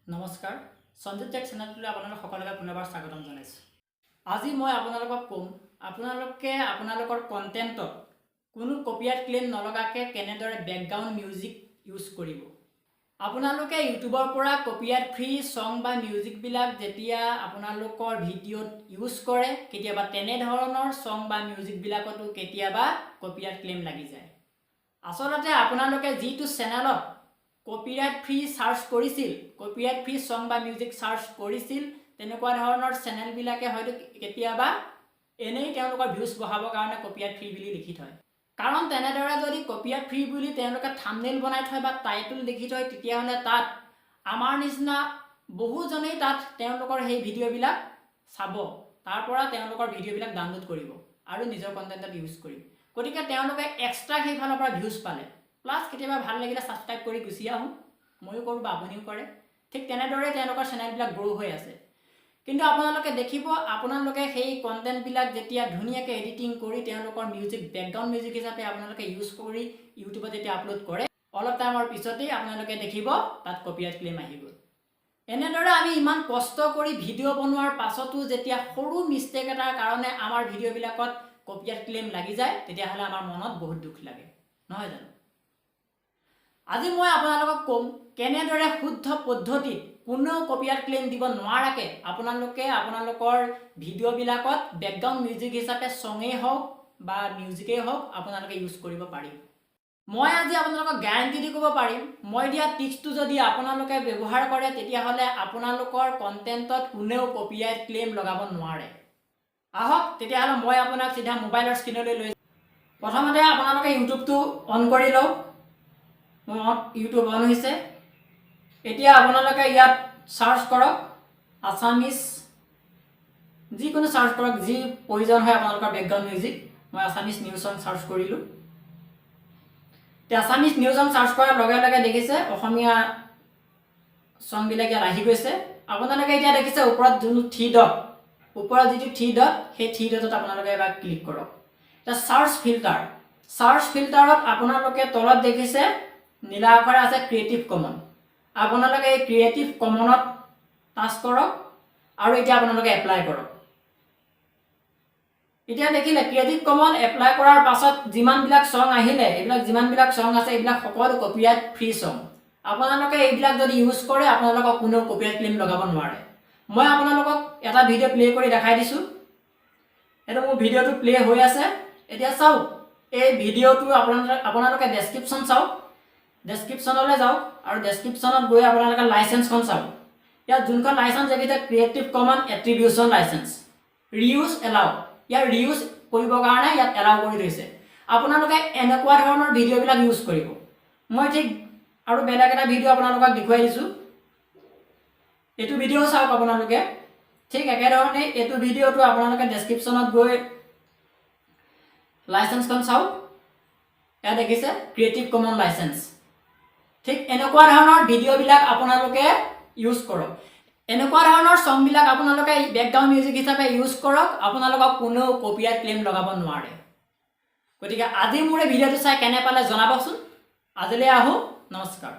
নমস্কাৰ সঞ্জিত টেক চেনেলটোলৈ আপোনালোক সকলোকে পুনৰবাৰ স্বাগতম জনাইছোঁ। আজি মই আপোনালোকক ক'ম আপোনালোকৰ কণ্টেণ্টত কোনো কপিৰাইট ক্লেইম নলগাকৈ কেনেদৰে বেকগ্ৰাউণ্ড মিউজিক ইউজ কৰিব। আপোনালোকে ইউটিউবৰ পৰা কপিৰাইট ফ্ৰী ছং বা মিউজিকবিলাক যেতিয়া আপোনালোকৰ ভিডিঅ'ত ইউজ কৰে কেতিয়াবা তেনেধৰণৰ ছং বা মিউজিকবিলাকতো কেতিয়াবা কপিৰাইট ক্লেইম লাগি যায়। আচলতে আপোনালোকে যিটো চেনেলত কপিৰাইট ফ্ৰী সাৰ্চ কৰিছিল, কপিৰাইট ফ্ৰী ছং বা মিউজিক সাৰ্চ কৰিছিল, তেনেকুৱা ধৰণৰ চেনেলবিলাকে হয়তো কেতিয়াবা এনেই তেওঁলোকৰ ভিউজ বঢ়াবৰ কাৰণে কপিৰাইট ফ্ৰী বুলি লিখি থয়। কাৰণ তেনেদৰে যদি কপিৰাইট ফ্ৰী বুলি তেওঁলোকে থাম্বনেইল বনাই থয় বা টাইটেল লিখি থয়, তেতিয়াহ'লে তাত আমাৰ নিচিনা বহুজনেই তাত তেওঁলোকৰ সেই ভিডিঅ'বিলাক চাব, তাৰ পৰা তেওঁলোকৰ ভিডিঅ'বিলাক ডাউনলোড কৰিব আৰু নিজৰ কণ্টেণ্টত ইউজ কৰিব। গতিকে তেওঁলোকে এক্সট্ৰা সেইফালৰ পৰা ভিউজ পালে, প্লাছ কেতিয়াবা ভাল লাগিলে ছাবস্ক্ৰাইব কৰি গুচি আহোঁ, ময়ো কৰোঁ বা আপুনিও কৰে। ঠিক তেনেদৰে তেওঁলোকৰ চেনেলবিলাক গ্ৰ' হৈ আছে। কিন্তু আপোনালোকে দেখিব, আপোনালোকে সেই কণ্টেণ্টবিলাক যেতিয়া ধুনীয়াকৈ এডিটিং কৰি তেওঁলোকৰ মিউজিক বেকগ্ৰাউণ্ড মিউজিক হিচাপে আপোনালোকে ইউজ কৰি ইউটিউবত যেতিয়া আপলোড কৰে, অলপ টাইমৰ পিছতেই আপোনালোকে দেখিব তাত কপিৰাইট ক্লেইম আহি গ'ল। এনেদৰে আমি ইমান কষ্ট কৰি ভিডিঅ' বনোৱাৰ পাছতো যেতিয়া সৰু মিষ্টেক এটাৰ কাৰণে আমাৰ ভিডিঅ'বিলাকত কপিৰাইট ক্লেইম লাগি যায়, তেতিয়াহ'লে আমাৰ মনত বহুত দুখ লাগে, নহয় জানো? আজি মই আপোনালোকক ক'ম কেনেদৰে শুদ্ধ পদ্ধতিত কোনেও কপিৰাইট ক্লেইম দিব নোৱাৰাকৈ আপোনালোকে আপোনালোকৰ ভিডিঅ'বিলাকত বেকগ্ৰাউণ্ড মিউজিক হিচাপে ছঙেই হওক বা মিউজিকেই হওক আপোনালোকে ইউজ কৰিব পাৰিব। মই আজি আপোনালোকক গেৰাণ্টি দি ক'ব পাৰিম, মই দিয়া টিপছটো যদি আপোনালোকে ব্যৱহাৰ কৰে তেতিয়াহ'লে আপোনালোকৰ কণ্টেণ্টত কোনেও কপিৰাইট ক্লেইম লগাব নোৱাৰে। আহক তেতিয়াহ'লে মই আপোনাক চিধা মোবাইলৰ স্ক্ৰীণলৈ লৈ যাম। প্ৰথমতে আপোনালোকে ইউটিউবটো অন কৰি লওক। মোৰ ইউটিউব অন হৈছে। এতিয়া আপোনালোকে ইয়াত চাৰ্চ কৰক আছামিজ, যিকোনো চাৰ্চ কৰক, যি প্ৰয়োজন হয় আপোনালোকৰ বেকগ্ৰাউণ্ড মিউজিক। মই আছামিজ নিউজ ছং চাৰ্চ কৰিলোঁ। এতিয়া আছামিজ নিউজ ছং চাৰ্চ কৰাৰ লগে লগে দেখিছে অসমীয়া ছংবিলাক ইয়াত আহি গৈছে। আপোনালোকে এতিয়া দেখিছে ওপৰত যোনটো থ্ৰী ডট, ওপৰত যিটো থ্ৰী ডট, সেই থ্ৰী ডটত আপোনালোকে এবাৰ ক্লিক কৰক। এতিয়া চাৰ্চ ফিল্টাৰত আপোনালোকে তলত দেখিছে নীলা আখৰে আছে ক্ৰিয়েটিভ কমন। আপোনালোকে এই ক্ৰিয়েটিভ কমনত টাচ কৰক আৰু এতিয়া আপোনালোকে এপ্লাই কৰক। এতিয়া দেখিলে ক্ৰিয়েটিভ কমন এপ্লাই কৰাৰ পাছত যিমানবিলাক ছং আহিলে, যিমানবিলাক ছং আছে এইবিলাক সকলো কপিৰাইট ফ্ৰী ছং। আপোনালোকে এইবিলাক যদি ইউজ কৰে আপোনালোকক কোনেও কপিৰাইট ক্লেইম লগাব নোৱাৰে। মই আপোনালোকক এটা ভিডিঅ' প্লে' কৰি দেখাই দিছোঁ। এইটো মোৰ ভিডিঅ'টো প্লে' হৈ আছে। এতিয়া চাওক, এই ভিডিঅ'টো আপোনালোকে ডেছক্ৰিপশ্যন চাওক, ডেছক্ৰিপশ্যনলৈ যাওক আৰু ডেছক্ৰিপশ্যনত গৈ আপোনালোকে লাইচেঞ্চখন চাওক। ইয়াত যোনখন লাইচেঞ্চ দেখিছে creative common attribution license, reuse allow, ইয়াৰ ৰিউজ কৰিবৰ কাৰণে ইয়াত এলাউ কৰি থৈছে। আপোনালোকে এনেকুৱা ধৰণৰ ভিডিঅ'বিলাক ইউজ কৰিব। মই ঠিক আৰু বেলেগ এটা ভিডিঅ' আপোনালোকক দেখুৱাই দিছোঁ। এইটো ভিডিঅ' চাওক আপোনালোকে। ঠিক একেধৰণে এইটো ভিডিঅ'টো আপোনালোকে ডেছক্ৰিপশ্যনত গৈ লাইচেঞ্চখন চাওক। ইয়াত দেখিছে ক্ৰিয়েটিভ কমন লাইচেঞ্চ। ঠিক এনেকুৱা ধৰণৰ ভিডিঅ'বিলাক আপোনালোকে ইউজ কৰক। এনেকুৱা ধৰণৰ ছংবিলাক আপোনালোকে বেকগ্ৰাউণ্ড মিউজিক হিচাপে ইউজ কৰক, আপোনালোকক কোনেও কপিৰাইট ক্লেইম লগাব নোৱাৰে। গতিকে আজি মোৰ এই ভিডিঅ'টো চাই কেনে পালে জনাবচোন। আজিলৈ আহোঁ, নমস্কাৰ।